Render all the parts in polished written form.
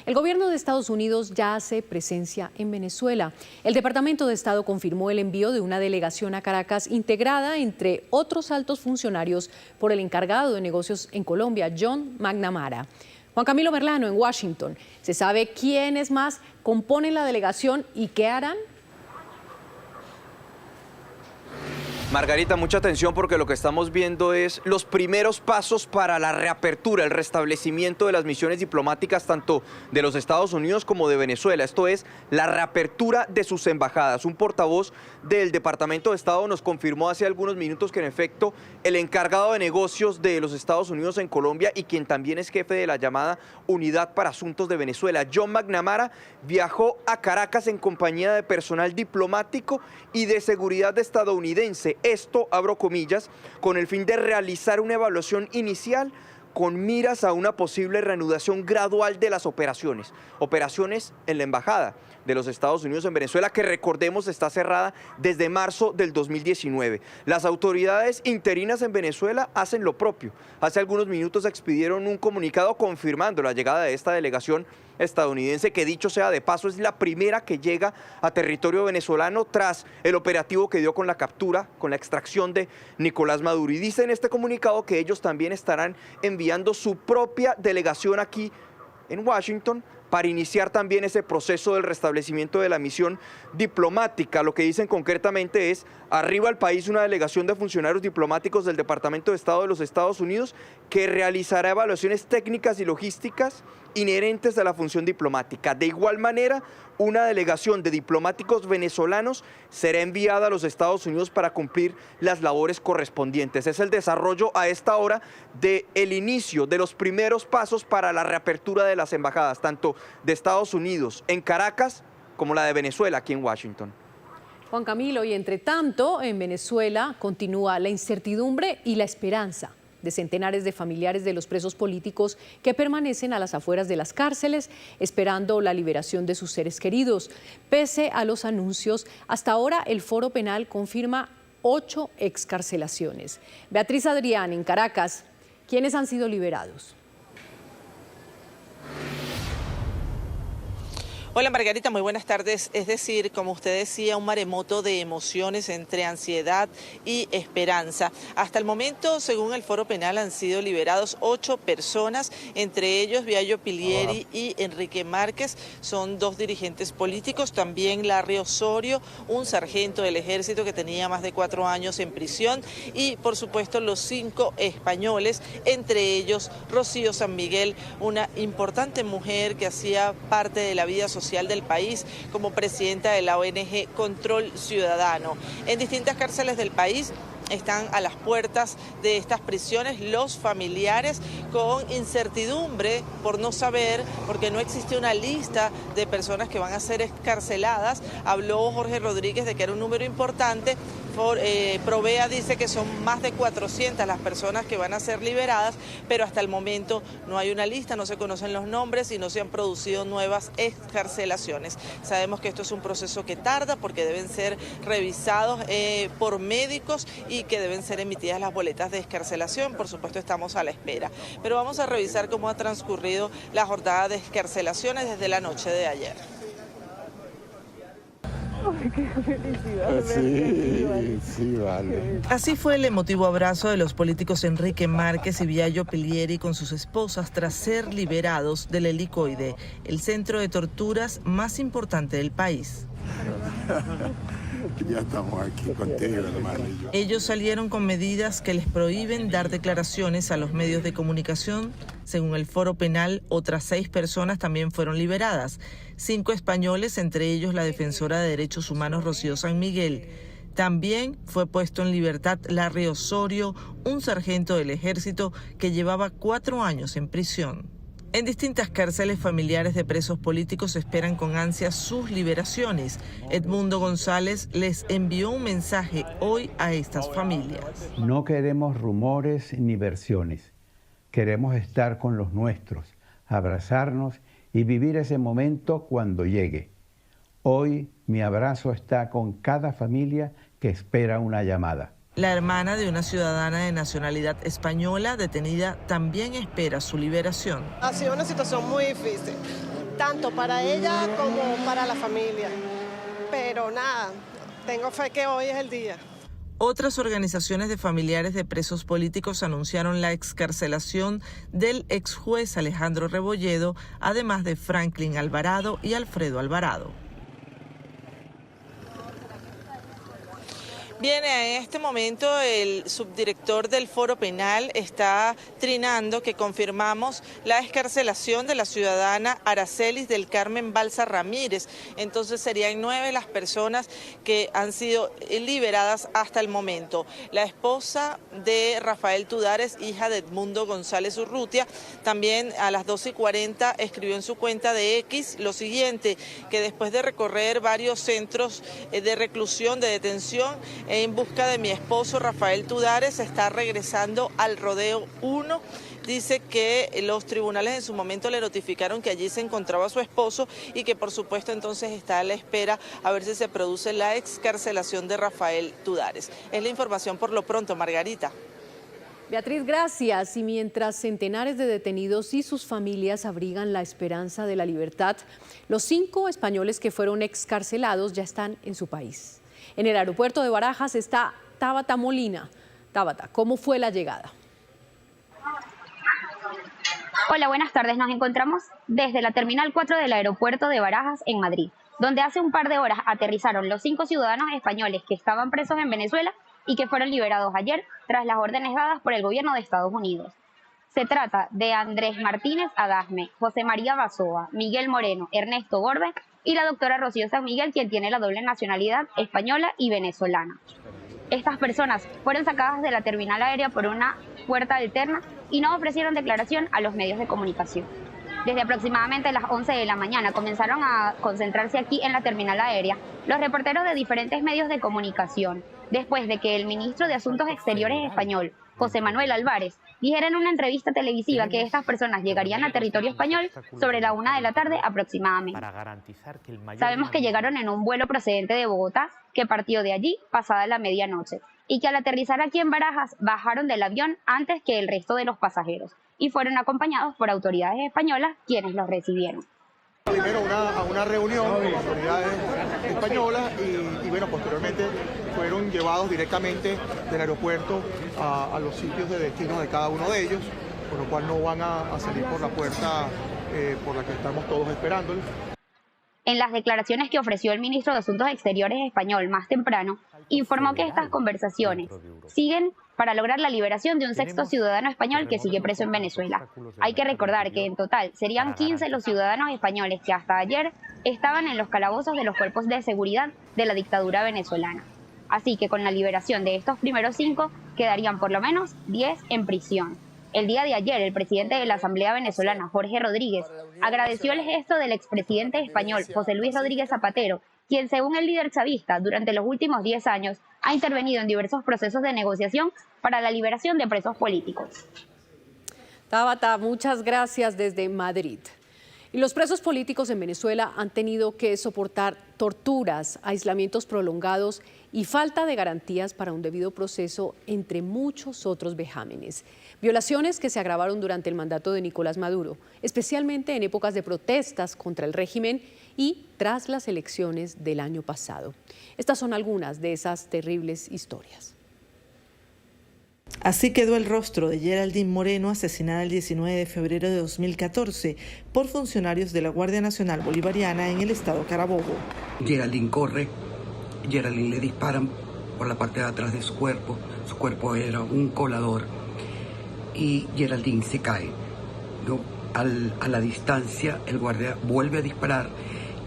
El gobierno de Estados Unidos ya hace presencia en Venezuela. El Departamento de Estado confirmó el envío de una delegación a Caracas integrada, entre otros altos funcionarios, por el encargado de negocios en Colombia, John McNamara. Juan Camilo Merlano, en Washington. ¿Se sabe quiénes más componen la delegación y qué harán? Margarita, mucha atención porque lo que estamos viendo es los primeros pasos para la reapertura, el restablecimiento de las misiones diplomáticas tanto de los Estados Unidos como de Venezuela. Esto es la reapertura de sus embajadas. Un portavoz del Departamento de Estado nos confirmó hace algunos minutos que en efecto el encargado de negocios de los Estados Unidos en Colombia y quien también es jefe de la llamada Unidad para Asuntos de Venezuela, John McNamara, viajó a Caracas en compañía de personal diplomático y de seguridad estadounidense. Esto, abro comillas, con el fin de realizar una evaluación inicial con miras a una posible reanudación gradual de las operaciones en la embajada de los Estados Unidos en Venezuela, que recordemos está cerrada desde marzo del 2019. Las autoridades interinas en Venezuela hacen lo propio. Hace algunos minutos expidieron un comunicado confirmando la llegada de esta delegación estadounidense, que dicho sea de paso es la primera que llega a territorio venezolano tras el operativo que dio con la captura, con la extracción de Nicolás Maduro. Y dice en este comunicado que ellos también estarán enviando su propia delegación aquí en Washington para iniciar también ese proceso del restablecimiento de la misión diplomática. Lo que dicen concretamente es: arriba al país una delegación de funcionarios diplomáticos del Departamento de Estado de los Estados Unidos que realizará evaluaciones técnicas y logísticas inherentes a la función diplomática. De igual manera, una delegación de diplomáticos venezolanos será enviada a los Estados Unidos para cumplir las labores correspondientes. Es el desarrollo a esta hora del inicio de los primeros pasos para la reapertura de las embajadas, tanto de Estados Unidos en Caracas como la de Venezuela aquí en Washington. Juan Camilo, y entre tanto, en Venezuela continúa la incertidumbre y la esperanza de centenares de familiares de los presos políticos que permanecen a las afueras de las cárceles esperando la liberación de sus seres queridos. Pese a los anuncios, hasta ahora el Foro Penal confirma 8 excarcelaciones. Beatriz Adrián, en Caracas, ¿quiénes han sido liberados? Hola Margarita, muy buenas tardes. Es decir, como usted decía, un maremoto de emociones entre ansiedad y esperanza. Hasta el momento, según el Foro Penal, han sido liberados 8 personas, entre ellos Viallo Pilieri y Enrique Márquez, son 2 dirigentes políticos, también Larry Osorio, un sargento del ejército que tenía más de 4 años en prisión, y por supuesto los 5 españoles, entre ellos Rocío San Miguel, una importante mujer que hacía parte de la vida social del país como presidenta de la ONG Control Ciudadano. En distintas cárceles del país están a las puertas de estas prisiones los familiares con incertidumbre por no saber, porque no existe una lista de personas que van a ser excarceladas. Habló Jorge Rodríguez de que era un número importante. Provea dice que son más de 400 las personas que van a ser liberadas, pero hasta el momento no hay una lista, no se conocen los nombres y no se han producido nuevas excarcelaciones. Sabemos que esto es un proceso que tarda porque deben ser revisados por médicos y que deben ser emitidas las boletas de excarcelación. Por supuesto, estamos a la espera. Pero vamos a revisar cómo ha transcurrido la jornada de excarcelaciones desde la noche de ayer. Ay, qué felicidad. Sí, vale. Así fue el emotivo abrazo de los políticos Enrique Márquez y Viallo Pilieri con sus esposas tras ser liberados del Helicoide, el centro de torturas más importante del país. Ya estamos aquí contigo, hermano. Ellos salieron con medidas que les prohíben dar declaraciones a los medios de comunicación. Según el Foro Penal, otras 6 personas también fueron liberadas. 5 españoles, entre ellos la defensora de derechos humanos Rocío San Miguel. También fue puesto en libertad Larry Osorio, un sargento del ejército que llevaba 4 años en prisión. En distintas cárceles, familiares de presos políticos esperan con ansias sus liberaciones. Edmundo González les envió un mensaje hoy a estas familias. No queremos rumores ni versiones. Queremos estar con los nuestros, abrazarnos y vivir ese momento cuando llegue. Hoy mi abrazo está con cada familia que espera una llamada. La hermana de una ciudadana de nacionalidad española detenida también espera su liberación. Ha sido una situación muy difícil. tanto para ella como para la familia. Pero nada, tengo fe que hoy es el día. Otras organizaciones de familiares de presos políticos anunciaron la excarcelación del ex juez Alejandro Rebolledo, además de Franklin Alvarado y Alfredo Alvarado. Bien, en este momento el subdirector del Foro Penal está trinando que confirmamos la excarcelación de la ciudadana Aracelis del Carmen Balsa Ramírez. Entonces serían 9 las personas que han sido liberadas hasta el momento. La esposa de Rafael Tudares, hija de Edmundo González Urrutia, también a las 12:40 escribió en su cuenta de X lo siguiente, que después de recorrer varios centros de reclusión, de detención, en busca de mi esposo Rafael Tudares, está regresando al Rodeo 1. Dice que los tribunales en su momento le notificaron que allí se encontraba su esposo y que por supuesto entonces está a la espera a ver si se produce la excarcelación de Rafael Tudares. Es la información por lo pronto, Margarita. Beatriz, gracias. Y mientras centenares de detenidos y sus familias abrigan la esperanza de la libertad, los 5 españoles que fueron excarcelados ya están en su país. En el aeropuerto de Barajas está Tabata Molina. Tabata, ¿cómo fue la llegada? Hola, buenas tardes. Nos encontramos desde la Terminal 4 del aeropuerto de Barajas en Madrid, donde hace un par de horas aterrizaron los 5 ciudadanos españoles que estaban presos en Venezuela y que fueron liberados ayer tras las órdenes dadas por el gobierno de Estados Unidos. Se trata de Andrés Martínez Adasme, José María Basoa, Miguel Moreno, Ernesto Gorbe y la doctora Rocío San Miguel, quien tiene la doble nacionalidad española y venezolana. Estas personas fueron sacadas de la terminal aérea por una puerta alterna y no ofrecieron declaración a los medios de comunicación. Desde aproximadamente las 11 de la mañana comenzaron a concentrarse aquí en la terminal aérea los reporteros de diferentes medios de comunicación, después de que el ministro de Asuntos Exteriores español, José Manuel Álvarez, dijera en una entrevista televisiva que estas personas llegarían a territorio español sobre la 1 de la tarde aproximadamente. Sabemos que llegaron en un vuelo procedente de Bogotá, que partió de allí pasada la medianoche, y que al aterrizar aquí en Barajas bajaron del avión antes que el resto de los pasajeros, y fueron acompañados por autoridades españolas quienes los recibieron. Primero a una reunión con autoridades españolas y bueno, posteriormente fueron llevados directamente del aeropuerto a los sitios de destino de cada uno de ellos, por lo cual no van a salir por la puerta por la que estamos todos esperándolos. En las declaraciones que ofreció el ministro de Asuntos Exteriores español más temprano, informó que estas conversaciones siguen para lograr la liberación de un 6º ciudadano español que sigue preso en Venezuela. Hay que recordar que en total serían 15 los ciudadanos españoles que hasta ayer estaban en los calabozos de los cuerpos de seguridad de la dictadura venezolana. Así que con la liberación de estos primeros 5 quedarían por lo menos 10 en prisión. El día de ayer, el presidente de la Asamblea Venezolana, Jorge Rodríguez, agradeció el gesto del expresidente español, José Luis Rodríguez Zapatero, quien, según el líder chavista, durante los últimos 10 años, ha intervenido en diversos procesos de negociación para la liberación de presos políticos. Tabata, muchas gracias desde Madrid. Y los presos políticos en Venezuela han tenido que soportar torturas, aislamientos prolongados y falta de garantías para un debido proceso, entre muchos otros vejámenes. Violaciones que se agravaron durante el mandato de Nicolás Maduro, especialmente en épocas de protestas contra el régimen y tras las elecciones del año pasado. Estas son algunas de esas terribles historias. Así quedó el rostro de Geraldine Moreno, asesinada el 19 de febrero de 2014 por funcionarios de la Guardia Nacional Bolivariana en el estado Carabobo. Geraldine corre, Geraldine le disparan por la parte de atrás de su cuerpo era un colador y Geraldine se cae. ¿No? A la distancia el guardia vuelve a disparar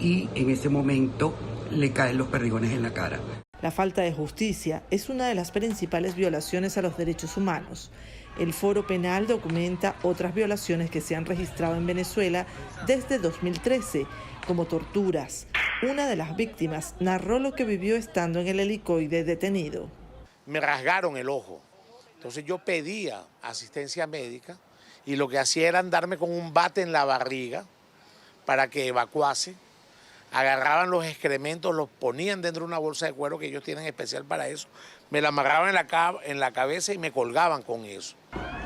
y en ese momento le caen los perdigones en la cara. La falta de justicia es una de las principales violaciones a los derechos humanos. El Foro Penal documenta otras violaciones que se han registrado en Venezuela desde 2013, como torturas. Una de las víctimas narró lo que vivió estando en el helicoide detenido. Me rasgaron el ojo, entonces yo pedía asistencia médica y lo que hacía era andarme con un bate en la barriga para que evacuase. Agarraban los excrementos, los ponían dentro de una bolsa de cuero que ellos tienen especial para eso, me la amarraban en la cabeza y me colgaban con eso.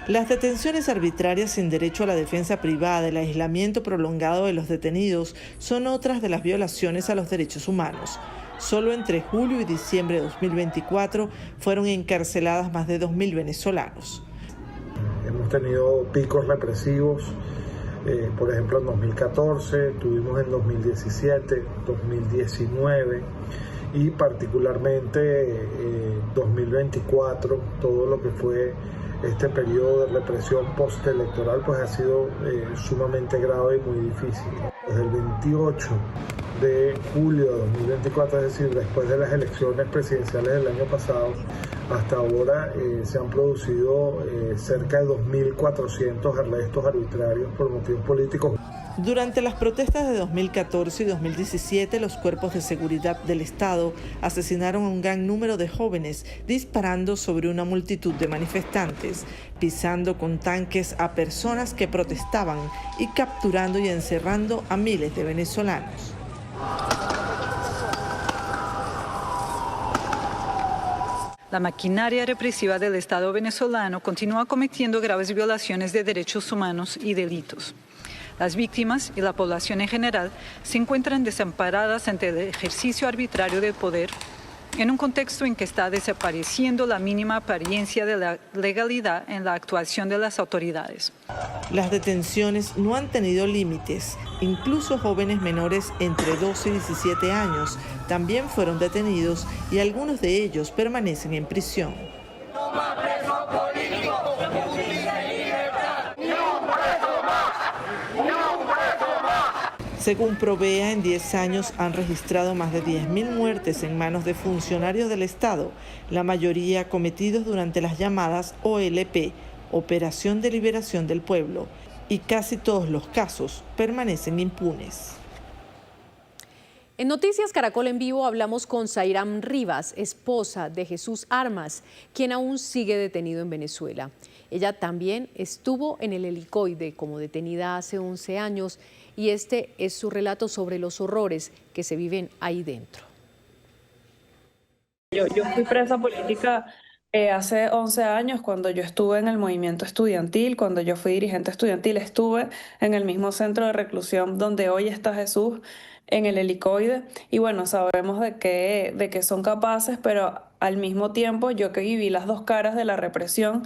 Las detenciones arbitrarias sin derecho a la defensa privada, el aislamiento prolongado de los detenidos son otras de las violaciones a los derechos humanos. Solo entre julio y diciembre de 2024 fueron encarceladas más de 2.000 venezolanos. Hemos tenido picos represivos, por ejemplo en 2014, tuvimos en 2017, 2019 y particularmente 2024, todo lo que fue este periodo de represión postelectoral pues ha sido sumamente grave y muy difícil. Desde el 28 de julio de 2024, es decir, después de las elecciones presidenciales del año pasado, hasta ahora se han producido cerca de 2.400 arrestos arbitrarios por motivos políticos. Durante las protestas de 2014 y 2017, los cuerpos de seguridad del Estado asesinaron a un gran número de jóvenes, disparando sobre una multitud de manifestantes, pisando con tanques a personas que protestaban y capturando y encerrando a miles de venezolanos. La maquinaria represiva del Estado venezolano continúa cometiendo graves violaciones de derechos humanos y delitos. Las víctimas y la población en general se encuentran desamparadas ante el ejercicio arbitrario del poder en un contexto en que está desapareciendo la mínima apariencia de la legalidad en la actuación de las autoridades. Las detenciones no han tenido límites. Incluso jóvenes menores entre 12 y 17 años también fueron detenidos y algunos de ellos permanecen en prisión. No más presos políticos, justicia y libertad. No preso más, no preso más. Según Provea, en 10 años han registrado más de 10.000 muertes en manos de funcionarios del Estado, la mayoría cometidos durante las llamadas OLP, Operación de Liberación del Pueblo, y casi todos los casos permanecen impunes. En Noticias Caracol en Vivo hablamos con Zairam Rivas, esposa de Jesús Armas, quien aún sigue detenido en Venezuela. Ella también estuvo en el helicoide como detenida hace 11 años y este es su relato sobre los horrores que se viven ahí dentro. Yo fui presa política hace 11 años cuando yo estuve en el movimiento estudiantil, cuando yo fui dirigente estudiantil, estuve en el mismo centro de reclusión donde hoy está Jesús, en el helicoide, y bueno, sabemos de qué son capaces, pero al mismo tiempo yo que viví las dos caras de la represión,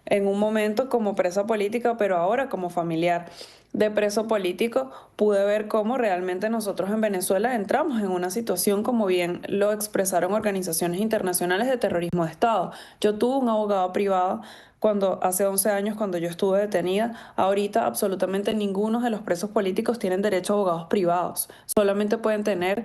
en un momento como presa política, pero ahora como familiar de preso político, pude ver cómo realmente nosotros en Venezuela entramos en una situación, como bien lo expresaron organizaciones internacionales, de terrorismo de Estado. Yo tuve un abogado privado hace 11 años, cuando yo estuve detenida. Ahorita absolutamente ninguno de los presos políticos tienen derecho a abogados privados. Solamente pueden tener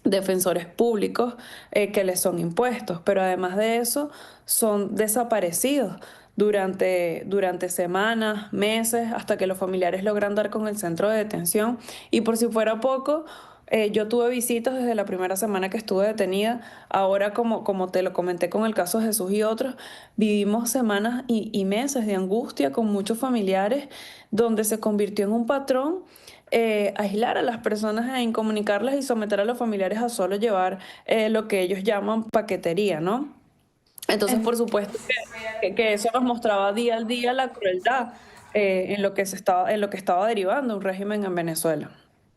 defensores públicos que les son impuestos, pero además de eso son desaparecidos durante semanas, meses, hasta que los familiares logran dar con el centro de detención. Y por si fuera poco, yo tuve visitas desde la primera semana que estuve detenida. Ahora, como te lo comenté con el caso de Jesús y otros, vivimos semanas y meses de angustia con muchos familiares, donde se convirtió en un patrón aislar a las personas e incomunicarlas y someter a los familiares a solo llevar lo que ellos llaman paquetería, ¿no? Entonces, por supuesto que eso nos mostraba día a día la crueldad en lo que estaba derivando un régimen en Venezuela.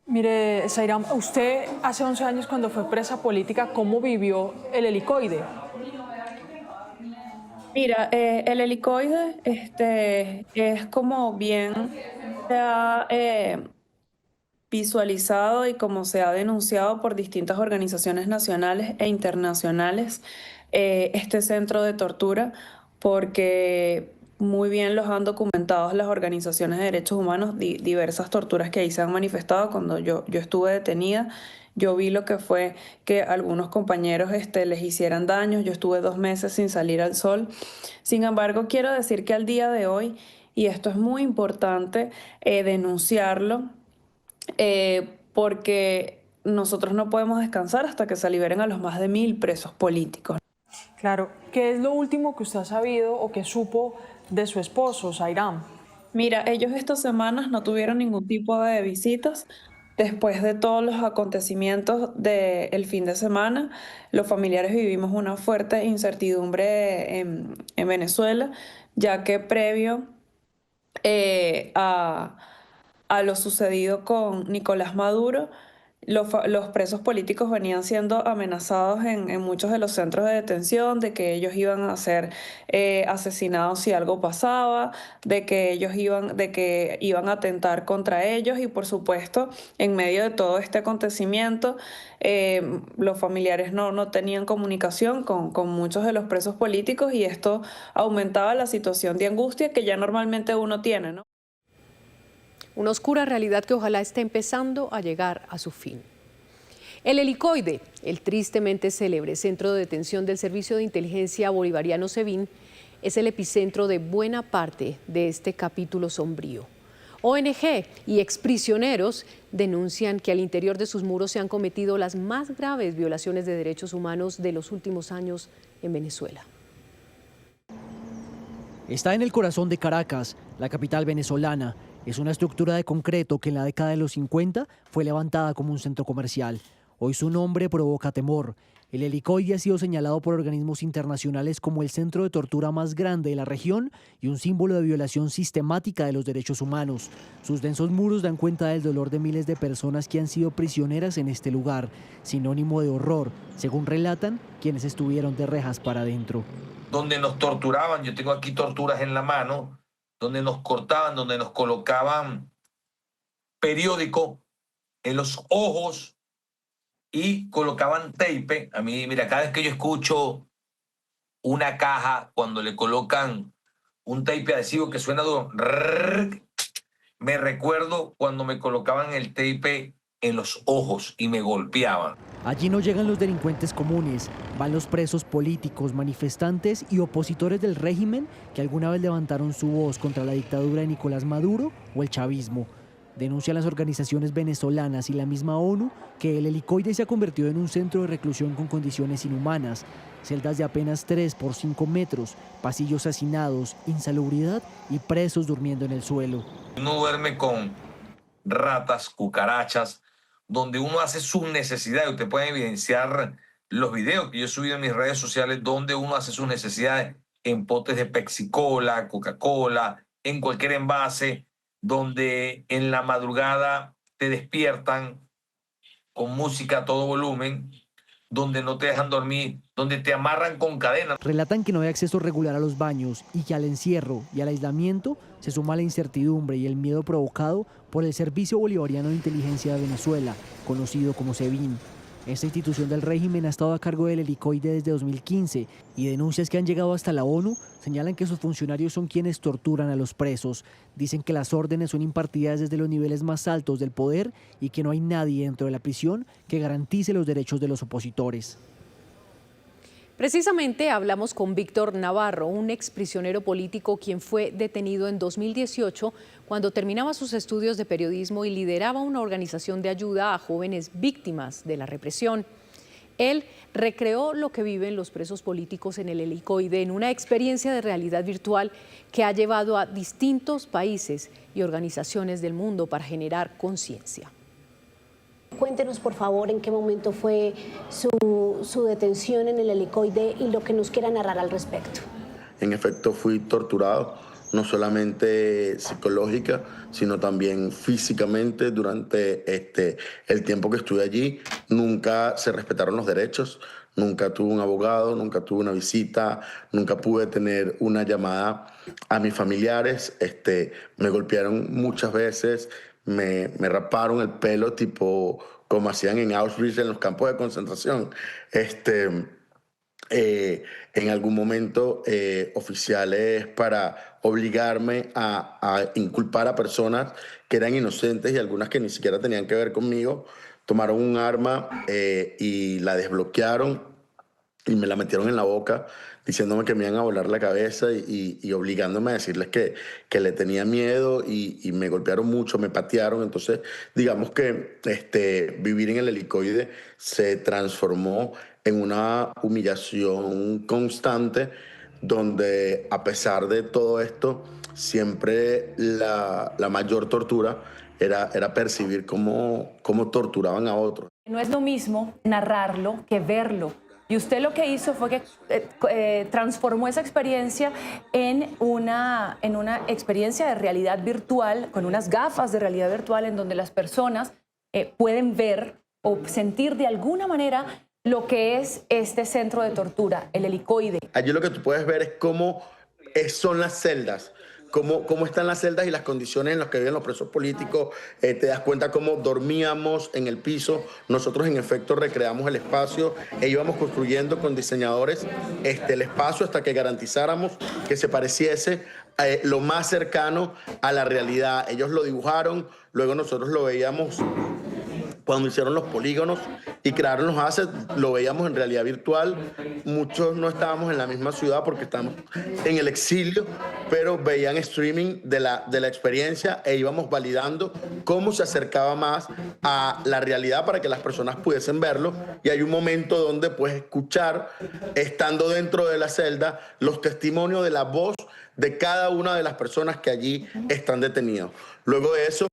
Mire, Zairam, usted hace 11 años, cuando fue presa política, ¿cómo vivió el helicoide? Mira, el helicoide es como bien se ha visualizado y como se ha denunciado por distintas organizaciones nacionales e internacionales, este centro de tortura, porque muy bien los han documentado las organizaciones de derechos humanos, diversas torturas que ahí se han manifestado. Cuando yo estuve detenida, yo vi lo que fue que algunos compañeros les hicieran daños. Yo estuve 2 meses sin salir al sol. Sin embargo, quiero decir que al día de hoy, y esto es muy importante denunciarlo, porque nosotros no podemos descansar hasta que se liberen a los más de 1.000 presos políticos. Claro. ¿Qué es lo último que usted ha sabido o que supo de su esposo, Zairam? Mira, ellos estas semanas no tuvieron ningún tipo de visitas. Después de todos los acontecimientos del fin de semana, los familiares vivimos una fuerte incertidumbre en Venezuela. ya que previo a lo sucedido con Nicolás Maduro, los presos políticos venían siendo amenazados en muchos de los centros de detención de que ellos iban a ser asesinados si algo pasaba, de que iban a atentar contra ellos y por supuesto en medio de todo este acontecimiento los familiares no tenían comunicación con muchos de los presos políticos y esto aumentaba la situación de angustia que ya normalmente uno tiene, ¿no? Una oscura realidad que ojalá esté empezando a llegar a su fin. El Helicoide, el tristemente célebre centro de detención del Servicio de Inteligencia Bolivariano SEBIN, es el epicentro de buena parte de este capítulo sombrío. ONG y exprisioneros denuncian que al interior de sus muros se han cometido las más graves violaciones de derechos humanos de los últimos años en Venezuela. Está en el corazón de Caracas, la capital venezolana. Es una estructura de concreto que en la década de los 50 fue levantada como un centro comercial. Hoy su nombre provoca temor. El Helicoide ha sido señalado por organismos internacionales como el centro de tortura más grande de la región y un símbolo de violación sistemática de los derechos humanos. Sus densos muros dan cuenta del dolor de miles de personas que han sido prisioneras en este lugar, sinónimo de horror, según relatan quienes estuvieron de rejas para adentro. Donde nos torturaban, yo tengo aquí torturas en la mano, donde nos cortaban, donde nos colocaban periódico en los ojos y colocaban tape. A mí, mira, cada vez que yo escucho una caja, cuando le colocan un tape adhesivo que suena duro, me recuerdo cuando me colocaban el tape en los ojos y me golpeaban. Allí no llegan los delincuentes comunes, van los presos políticos, manifestantes y opositores del régimen que alguna vez levantaron su voz contra la dictadura de Nicolás Maduro o el chavismo. Denuncian las organizaciones venezolanas y la misma ONU que el Helicoide se ha convertido en un centro de reclusión con condiciones inhumanas, celdas de apenas 3 por 5 metros, pasillos hacinados, insalubridad y presos durmiendo en el suelo. Uno duerme con ratas, cucarachas, donde uno hace sus necesidades. Usted puede evidenciar los videos que yo he subido en mis redes sociales donde uno hace sus necesidades en potes de Pepsi-Cola, Coca-Cola, en cualquier envase, donde en la madrugada te despiertan con música a todo volumen, donde no te dejan dormir, donde te amarran con cadenas. Relatan que no hay acceso regular a los baños y que al encierro y al aislamiento se suma la incertidumbre y el miedo provocado por el Servicio Bolivariano de Inteligencia de Venezuela, conocido como SEBIN. Esta institución del régimen ha estado a cargo del Helicoide desde 2015 y denuncias que han llegado hasta la ONU señalan que sus funcionarios son quienes torturan a los presos. Dicen que las órdenes son impartidas desde los niveles más altos del poder y que no hay nadie dentro de la prisión que garantice los derechos de los opositores. Precisamente hablamos con Víctor Navarro, un exprisionero político quien fue detenido en 2018 cuando terminaba sus estudios de periodismo y lideraba una organización de ayuda a jóvenes víctimas de la represión. Él recreó lo que viven los presos políticos en el Helicoide en una experiencia de realidad virtual que ha llevado a distintos países y organizaciones del mundo para generar conciencia. Cuéntenos, por favor, en qué momento fue su detención en el Helicoide y lo que nos quiera narrar al respecto. En efecto, fui torturado, no solamente psicológica, sino también físicamente durante el tiempo que estuve allí. Nunca se respetaron los derechos, nunca tuve un abogado, nunca tuve una visita, nunca pude tener una llamada a mis familiares. Me golpearon muchas veces. Me raparon el pelo tipo como hacían en Auschwitz en los campos de concentración. En algún momento oficiales para obligarme a inculpar a personas que eran inocentes y algunas que ni siquiera tenían que ver conmigo, tomaron un arma y la desbloquearon y me la metieron en la boca diciéndome que me iban a volar la cabeza y obligándome a decirles que le tenía miedo y me golpearon mucho, me patearon. Entonces, digamos que vivir en el Helicoide se transformó en una humillación constante donde, a pesar de todo esto, siempre la mayor tortura era percibir cómo torturaban a otros. No es lo mismo narrarlo que verlo. Y usted lo que hizo fue que transformó esa experiencia en una experiencia de realidad virtual, con unas gafas de realidad virtual en donde las personas pueden ver o sentir de alguna manera lo que es este centro de tortura, el helicoide. Allí lo que tú puedes ver es cómo son las celdas. Cómo están las celdas y las condiciones en las que viven los presos políticos. Te das cuenta cómo dormíamos en el piso. Nosotros, en efecto, recreamos el espacio e íbamos construyendo con diseñadores el espacio hasta que garantizáramos que se pareciese lo más cercano a la realidad. Ellos lo dibujaron, luego nosotros lo veíamos cuando hicieron los polígonos y crearon los assets, lo veíamos en realidad virtual. Muchos no estábamos en la misma ciudad porque estábamos en el exilio, pero veían streaming de la experiencia e íbamos validando cómo se acercaba más a la realidad para que las personas pudiesen verlo. Y hay un momento donde puedes escuchar, estando dentro de la celda, los testimonios de la voz de cada una de las personas que allí están detenidos. Luego de eso,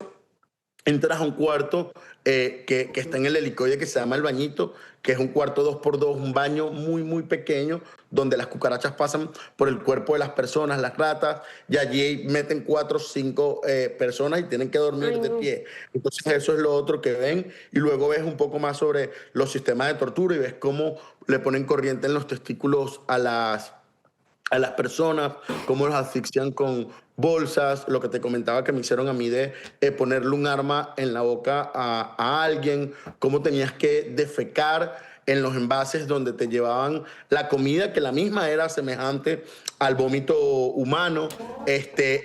entras a un cuarto que está en el helicoide, que se llama El Bañito, que es un cuarto 2x2, un baño muy, muy pequeño, donde las cucarachas pasan por el cuerpo de las personas, las ratas, y allí meten 4 o 5 personas y tienen que dormir de pie. Entonces eso es lo otro que ven, y luego ves un poco más sobre los sistemas de tortura y ves cómo le ponen corriente en los testículos a las personas, cómo los asfixian con bolsas, lo que te comentaba que me hicieron a mí de ponerle un arma en la boca a alguien, cómo tenías que defecar en los envases donde te llevaban la comida, que la misma era semejante al vómito humano,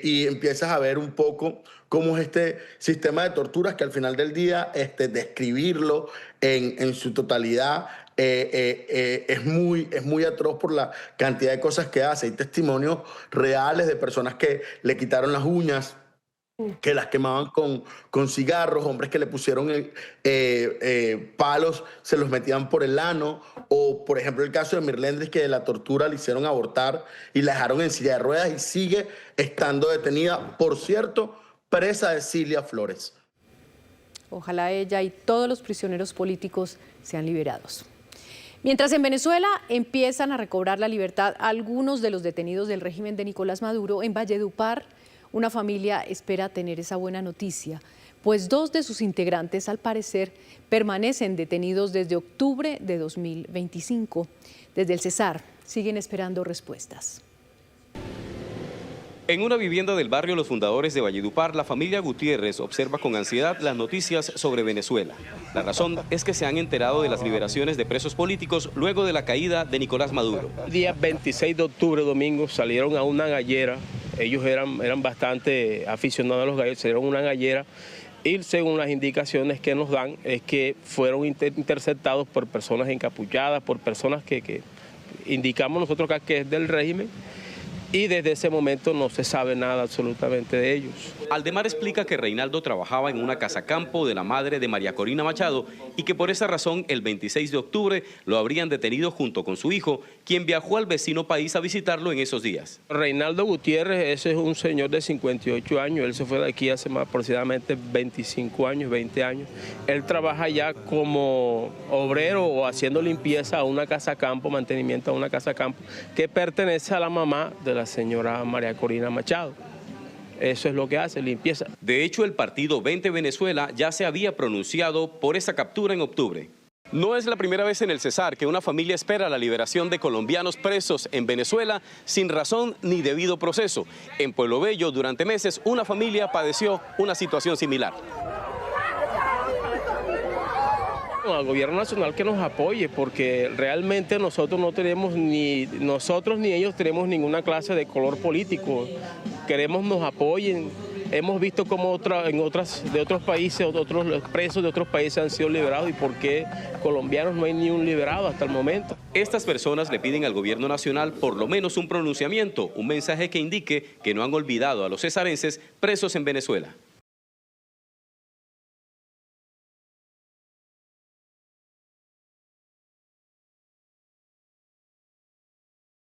y empiezas a ver un poco cómo es este sistema de torturas que al final del día, describirlo en su totalidad, es muy atroz por la cantidad de cosas que hace. Hay testimonios reales de personas que le quitaron las uñas, que las quemaban con cigarros, hombres que le pusieron palos, se los metían por el ano, o por ejemplo el caso de Mirlendris, que de la tortura le hicieron abortar y la dejaron en silla de ruedas y sigue estando detenida, por cierto, presa de Cilia Flores. Ojalá ella y todos los prisioneros políticos sean liberados. Mientras en Venezuela empiezan a recobrar la libertad algunos de los detenidos del régimen de Nicolás Maduro, en Valledupar una familia espera tener esa buena noticia, pues 2 de sus integrantes al parecer permanecen detenidos desde octubre de 2025. Desde el Cesar siguen esperando respuestas. En una vivienda del barrio Los Fundadores de Valledupar, la familia Gutiérrez observa con ansiedad las noticias sobre Venezuela. La razón es que se han enterado de las liberaciones de presos políticos luego de la caída de Nicolás Maduro. El día 26 de octubre, domingo, salieron a una gallera. Ellos eran bastante aficionados a los gallos, salieron a una gallera y según las indicaciones que nos dan es que fueron interceptados por personas encapuchadas, por personas que indicamos nosotros acá que es del régimen. Y desde ese momento no se sabe nada absolutamente de ellos. Aldemar explica que Reinaldo trabajaba en una casa campo de la madre de María Corina Machado y que por esa razón el 26 de octubre lo habrían detenido junto con su hijo, quien viajó al vecino país a visitarlo en esos días. Reinaldo Gutiérrez, ese es un señor de 58 años, él se fue de aquí hace aproximadamente 25 años, 20 años. Él trabaja ya como obrero o haciendo limpieza a una casa campo, mantenimiento a una casa campo, que pertenece a la mamá de la señora María Corina Machado. Eso es lo que hace, limpieza. De hecho, el partido 20 Venezuela ya se había pronunciado por esa captura en octubre. No es la primera vez en el Cesar que una familia espera la liberación de colombianos presos en Venezuela sin razón ni debido proceso. En Pueblo Bello, durante meses, una familia padeció una situación similar. Al gobierno nacional que nos apoye, porque realmente nosotros no tenemos ni ellos tenemos ninguna clase de color político. Queremos nos apoyen. Hemos visto cómo de otros países, otros presos de otros países han sido liberados y por qué colombianos no hay ni un liberado hasta el momento. Estas personas le piden al gobierno nacional por lo menos un pronunciamiento, un mensaje que indique que no han olvidado a los cesarenses presos en Venezuela.